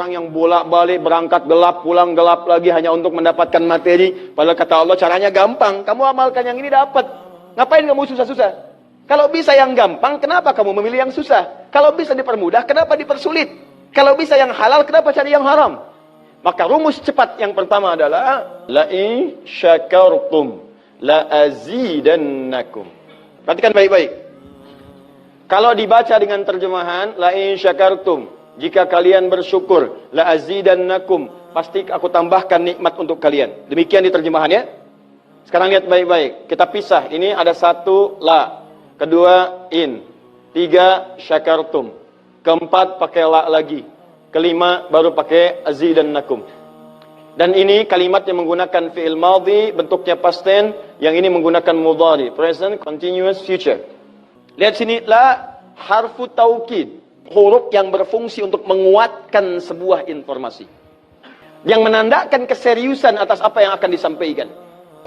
orang yang bolak-balik berangkat gelap, pulang gelap lagi hanya untuk mendapatkan materi. Padahal kata Allah caranya gampang. Kamu amalkan yang ini dapat. Ngapain kamu susah-susah? Kalau bisa yang gampang, kenapa kamu memilih yang susah? Kalau bisa dipermudah, kenapa dipersulit? Kalau bisa yang halal, kenapa cari yang haram? Maka rumus cepat yang pertama adalah la in syakartum la azidannakum. Perhatikan baik-baik. Kalau dibaca dengan terjemahan la in syakartum, jika kalian bersyukur, la azidannakum, pasti aku tambahkan nikmat untuk kalian. Demikian diterjemahannya. Sekarang lihat baik-baik. Kita pisah. Ini ada satu la, kedua in, tiga syakartum, keempat pakai la lagi, kelima baru pakai azidannakum. Dan ini kalimat yang menggunakan fi'il madhi, bentuknya past tense, yang ini menggunakan mudhari, present continuous future. Lihat sini, la harfu taukid, huruf yang berfungsi untuk menguatkan sebuah informasi, yang menandakan keseriusan atas apa yang akan disampaikan.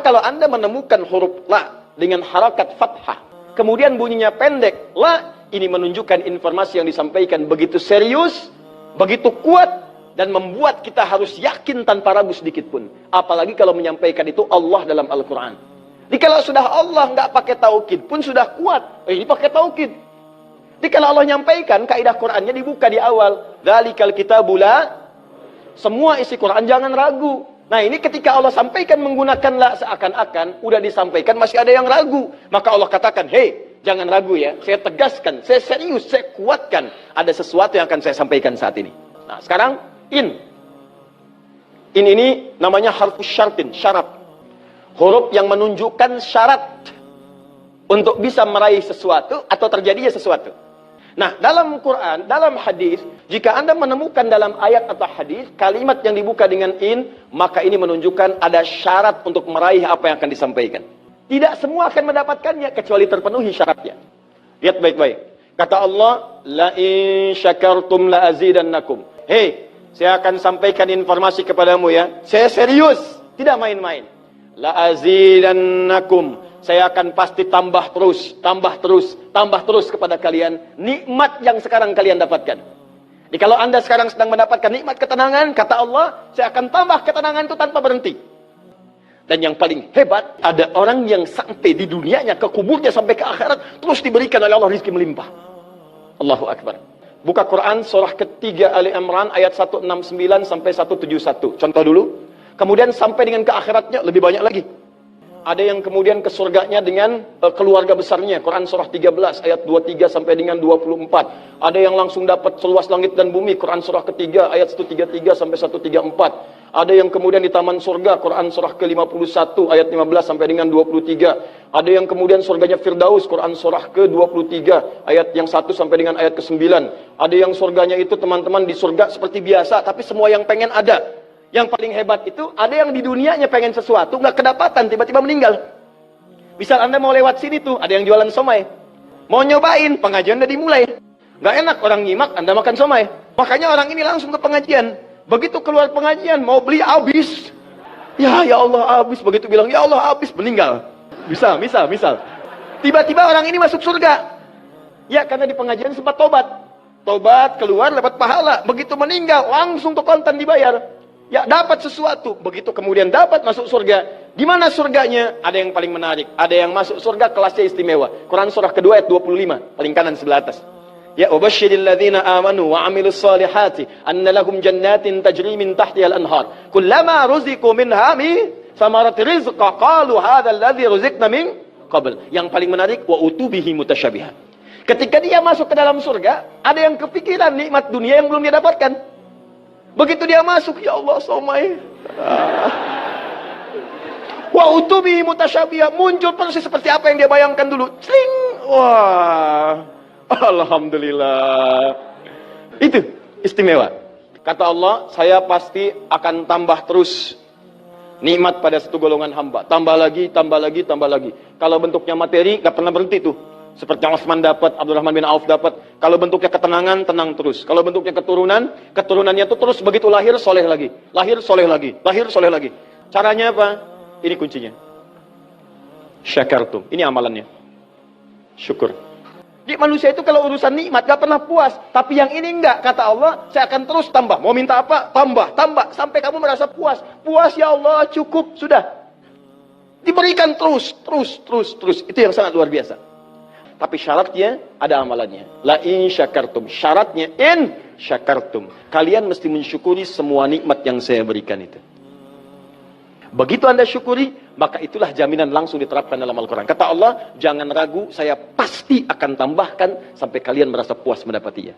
Kalau Anda menemukan huruf la dengan harakat fathah, kemudian bunyinya pendek, la, ini menunjukkan informasi yang disampaikan begitu serius, begitu kuat, dan membuat kita harus yakin tanpa ragu sedikit pun. Apalagi kalau menyampaikan itu Allah dalam Al-Quran. Jadi kalau sudah Allah nggak pakai taukid pun sudah kuat. Ini pakai taukid. Jadi kalau Allah nyampaikan, kaidah Qurannya dibuka di awal. Dzalikal kitabu la, semua isi Quran jangan ragu. Nah ini ketika Allah sampaikan menggunakan la, seakan-akan udah disampaikan masih ada yang ragu. Maka Allah katakan, hei, jangan ragu ya. Saya tegaskan, saya serius, saya kuatkan. Ada sesuatu yang akan saya sampaikan saat ini. Nah sekarang in. In ini namanya harfus syartin, syarat. Huruf yang menunjukkan syarat untuk bisa meraih sesuatu atau terjadinya sesuatu. Nah, dalam Quran, dalam hadis, jika Anda menemukan dalam ayat atau hadis kalimat yang dibuka dengan in, maka ini menunjukkan ada syarat untuk meraih apa yang akan disampaikan. Tidak semua akan mendapatkannya kecuali terpenuhi syaratnya. Lihat baik-baik. Kata Allah, la in syakartum la azidannakum. Hei, saya akan sampaikan informasi kepadamu ya. Saya serius, tidak main-main. La azidannakum, saya akan pasti tambah terus, tambah terus, tambah terus kepada kalian nikmat yang sekarang kalian dapatkan. Jadi kalau Anda sekarang sedang mendapatkan nikmat ketenangan, kata Allah, saya akan tambah ketenangan itu tanpa berhenti. Dan yang paling hebat, ada orang yang sampai di dunianya, ke kuburnya sampai ke akhirat, terus diberikan oleh Allah rizki melimpah. Allahu Akbar. Buka Quran surah ketiga Ali Imran ayat 169 sampai 171. Contoh dulu. Kemudian sampai dengan ke akhiratnya lebih banyak lagi. Ada yang kemudian ke surganya dengan keluarga besarnya. Quran surah 13 ayat 23 sampai dengan 24. Ada yang langsung dapat seluas langit dan bumi. Quran surah ketiga ayat 133 sampai 134. Ada yang kemudian di taman surga. Quran surah ke-51 ayat 15 sampai dengan 23. Ada yang kemudian surganya Firdaus. Quran surah ke-23 ayat yang 1 sampai dengan ayat ke-9. Ada yang surganya itu teman-teman di surga seperti biasa, tapi semua yang pengen ada. Yang paling hebat itu, ada yang di dunianya pengen sesuatu, nggak kedapatan, tiba-tiba meninggal. Misal Anda mau lewat sini tuh, ada yang jualan somai. Mau nyobain, pengajian udah dimulai. Nggak enak orang nyimak, Anda makan somai. Makanya orang ini langsung ke pengajian. Begitu keluar pengajian, mau beli habis. Ya Allah habis. Begitu bilang, ya Allah habis, meninggal. Misal. Tiba-tiba orang ini masuk surga. Ya, karena di pengajian sempat tobat. Tobat, keluar, dapat pahala. Begitu meninggal, langsung tuh kontan dibayar. Ya dapat sesuatu, begitu kemudian dapat masuk surga. Di mana surganya? Ada yang paling menarik. Ada yang masuk surga kelasnya istimewa. Quran surah kedua ayat 25, paling kanan sebelah atas. Ya ubasyiril ladzina amanu wa amilus solihati anna lahum jannatin tajri min tahtihal anhar. Kullama ruziqu minha min samarati rizqa qalu hadzal ladzi ruziqna min qabl. Yang paling menarik wa utubihi mutasyabiha. Ketika dia masuk ke dalam surga, ada yang kepikiran nikmat dunia yang belum dia dapatkan. Begitu dia masuk, ya Allah, somai. Wa utubi mutasyabiha, muncul persis seperti apa yang dia bayangkan dulu. Sling. Wah. Alhamdulillah. Itu istimewa. Kata Allah, saya pasti akan tambah terus nikmat pada satu golongan hamba. Tambah lagi, tambah lagi, tambah lagi. Kalau bentuknya materi, gak pernah berhenti tuh. Seperti yang Utsman dapat, Abdurrahman bin Auf dapat. Kalau bentuknya ketenangan, tenang terus. Kalau bentuknya keturunan, keturunannya itu terus begitu lahir, soleh lagi. Lahir, soleh lagi. Lahir, soleh lagi. Caranya apa? Ini kuncinya. Syakartum. Ini amalannya. Syukur. Jadi manusia itu kalau urusan nikmat gak pernah puas. Tapi yang ini enggak. Kata Allah, saya akan terus tambah. Mau minta apa? Tambah, tambah. Sampai kamu merasa puas. Puas ya Allah, cukup. Sudah. Diberikan terus. Itu yang sangat luar biasa. Tapi syaratnya ada amalannya. La in syakartum. Syaratnya in syakartum. Kalian mesti mensyukuri semua nikmat yang saya berikan itu. Begitu Anda syukuri, maka itulah jaminan langsung diterapkan dalam Al-Quran. Kata Allah, jangan ragu, saya pasti akan tambahkan sampai kalian merasa puas mendapatinya.